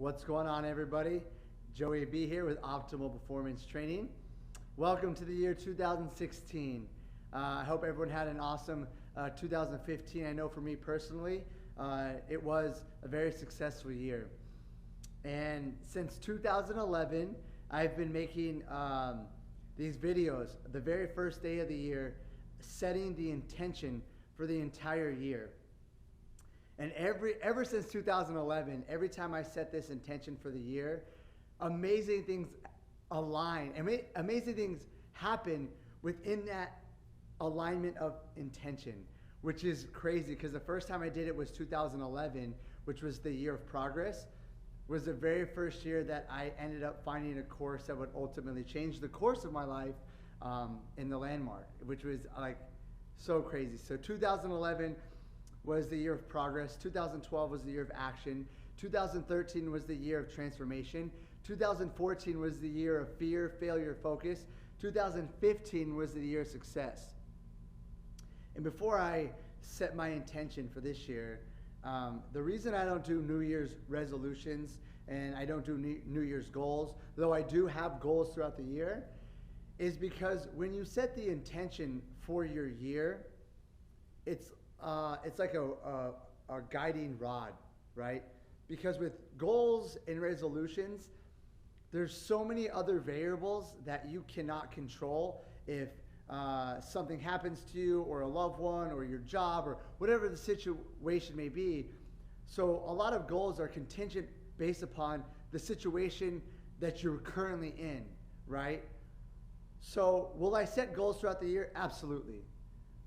What's going on, everybody? Joey B here with Optimal Performance Training. Welcome to the year 2016. I hope everyone had an awesome 2015. I know for me personally, it was a very successful year. And since 2011, I've been making these videos the very first day of the year, setting the intention for the entire year. And ever since 2011, every time I set this intention for the year, amazing things align. Amazing things happen within that alignment of intention, which is crazy because the first time I did it was 2011, which was the year of progress. Was the very first year that I ended up finding a course that would ultimately change the course of my life in the Landmark, which was like so crazy. So 2011 was the year of progress. 2012 was the year of action. 2013 was the year of transformation. 2014 was the year of fear, failure, focus. 2015 was the year of success. And before I set my intention for this year, the reason I don't do New Year's resolutions and I don't do New Year's goals, though I do have goals throughout the year, is because when you set the intention for your year, it's like a guiding rod, right? Because with goals and resolutions, there's so many other variables that you cannot control. If something happens to you or a loved one or your job or whatever the situation may be. So a lot of goals are contingent based upon the situation that you're currently in, right? So will I set goals throughout the year? Absolutely.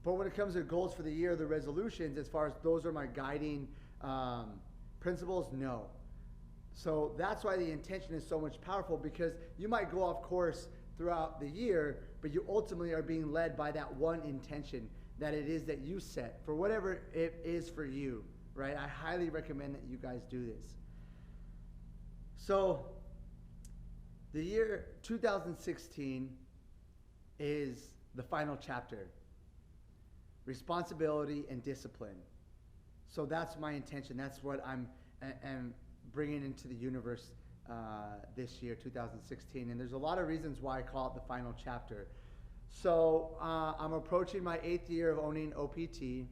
But when it comes to goals for the year, the resolutions, as far as those are my guiding principles, no. So that's why the intention is so much powerful, because you might go off course throughout the year, but you ultimately are being led by that one intention that it is that you set for whatever it is for you, right? I highly recommend that you guys do this. So the year 2016 is the final chapter. Responsibility and discipline. So that's my intention. That's what I'm bringing into the universe this year, 2016. And there's a lot of reasons why I call it the final chapter. So I'm approaching my 8th year of owning OPT.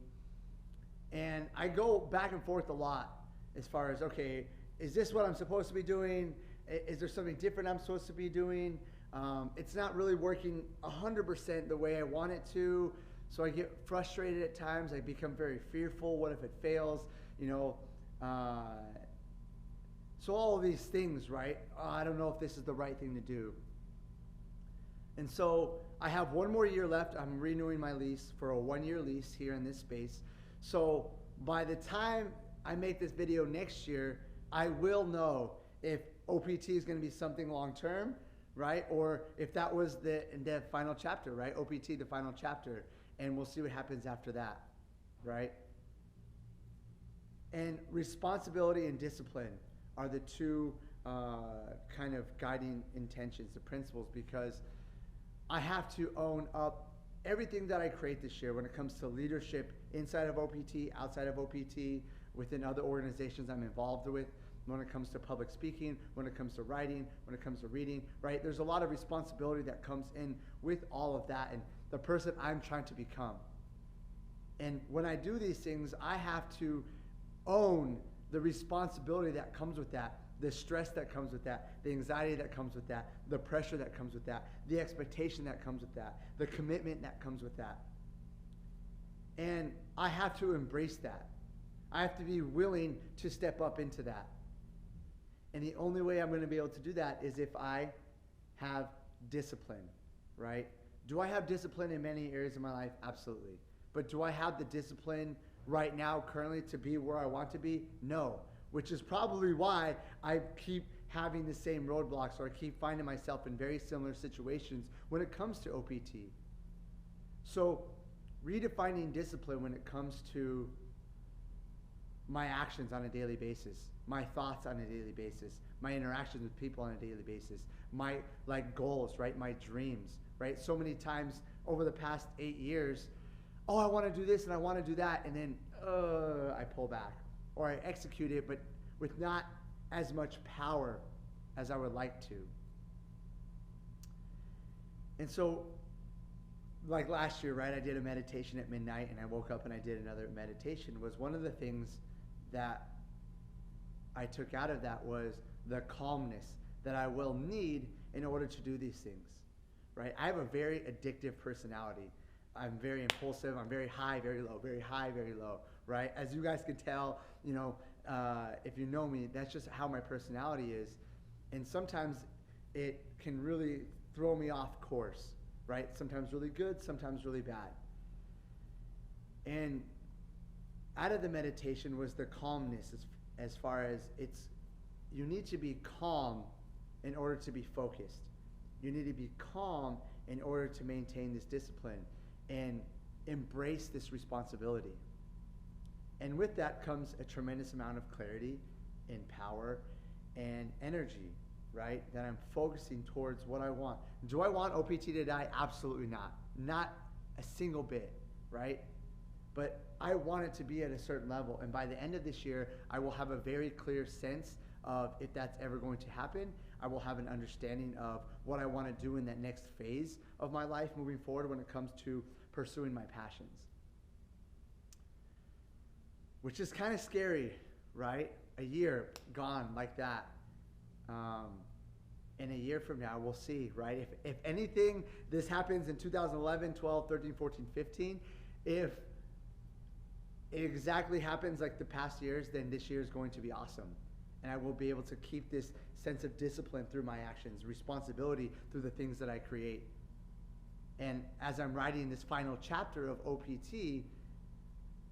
And I go back and forth a lot as far as, okay, is this what I'm supposed to be doing? Is there something different I'm supposed to be doing? It's not really working 100% the way I want it to. So I get frustrated at times. I become very fearful. What if it fails? You know, so all of these things, right? I don't know if this is the right thing to do. And so I have one more year left. I'm renewing my lease for a 1-year lease here in this space. So by the time I make this video next year, I will know if OPT is going to be something long-term, right? Or if that was the final chapter, right? OPT, the final chapter. And we'll see what happens after that, right? And responsibility and discipline are the two kind of guiding intentions, the principles, because I have to own up everything that I create this year when it comes to leadership inside of OPT, outside of OPT, within other organizations I'm involved with, when it comes to public speaking, when it comes to writing, when it comes to reading, right? There's a lot of responsibility that comes in with all of that and the person I'm trying to become. And when I do these things, I have to own the responsibility that comes with that, the stress that comes with that, the anxiety that comes with that, the pressure that comes with that, the expectation that comes with that, the commitment that comes with that. And I have to embrace that. I have to be willing to step up into that. And the only way I'm going to be able to do that is if I have discipline, right? Do I have discipline in many areas of my life? Absolutely. But do I have the discipline right now currently to be where I want to be? No. Which is probably why I keep having the same roadblocks, or I keep finding myself in very similar situations when it comes to OPT. So redefining discipline when it comes to my actions on a daily basis, my thoughts on a daily basis, my interactions with people on a daily basis, my goals, right? My dreams, right? So many times over the past 8 years, oh, I want to do this and I want to do that, and then I pull back, or I execute it, but with not as much power as I would like to. And so, like last year, right, I did a meditation at midnight, and I woke up and I did another meditation. Was one of the things that I took out of that was the calmness that I will need in order to do these things, right? I have a very addictive personality. I'm very impulsive. I'm very high, very low, very high, very low, right? As you guys can tell, if you know me, that's just how my personality is. And sometimes it can really throw me off course, right? Sometimes really good, sometimes really bad. And out of the meditation was the calmness, as far as you need to be calm in order to be focused. You need to be calm in order to maintain this discipline and embrace this responsibility. And with that comes a tremendous amount of clarity and power and energy, right? That I'm focusing towards what I want. Do I want OPT to die? Absolutely not. Not a single bit, right? But I want it to be at a certain level. And by the end of this year, I will have a very clear sense of if that's ever going to happen. I will have an understanding of what I want to do in that next phase of my life moving forward when it comes to pursuing my passions. Which is kind of scary, right? A year gone like that. And a year from now, we'll see, right? If anything, this happens in 2011, 12, 13, 14, 15. If it exactly happens like the past years, then this year is going to be awesome. And I will be able to keep this sense of discipline through my actions, responsibility through the things that I create. And as I'm writing this final chapter of OPT,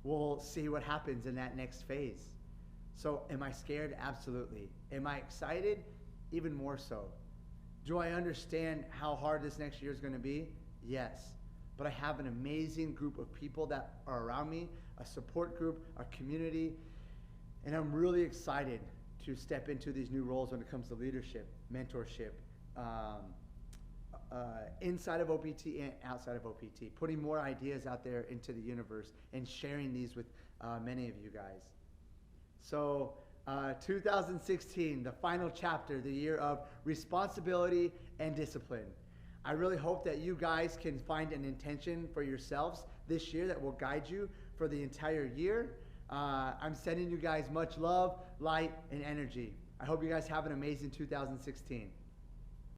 we'll see what happens in that next phase. So am I scared? Absolutely. Am I excited? Even more so. Do I understand how hard this next year is going to be? Yes. But I have an amazing group of people that are around me, a support group, a community, and I'm really excited to step into these new roles when it comes to leadership, mentorship, inside of OPT and outside of OPT, putting more ideas out there into the universe and sharing these with many of you guys. So 2016, the final chapter, the year of responsibility and discipline. I really hope that you guys can find an intention for yourselves this year that will guide you for the entire year. I'm sending you guys much love, light, and energy. I hope you guys have an amazing 2016.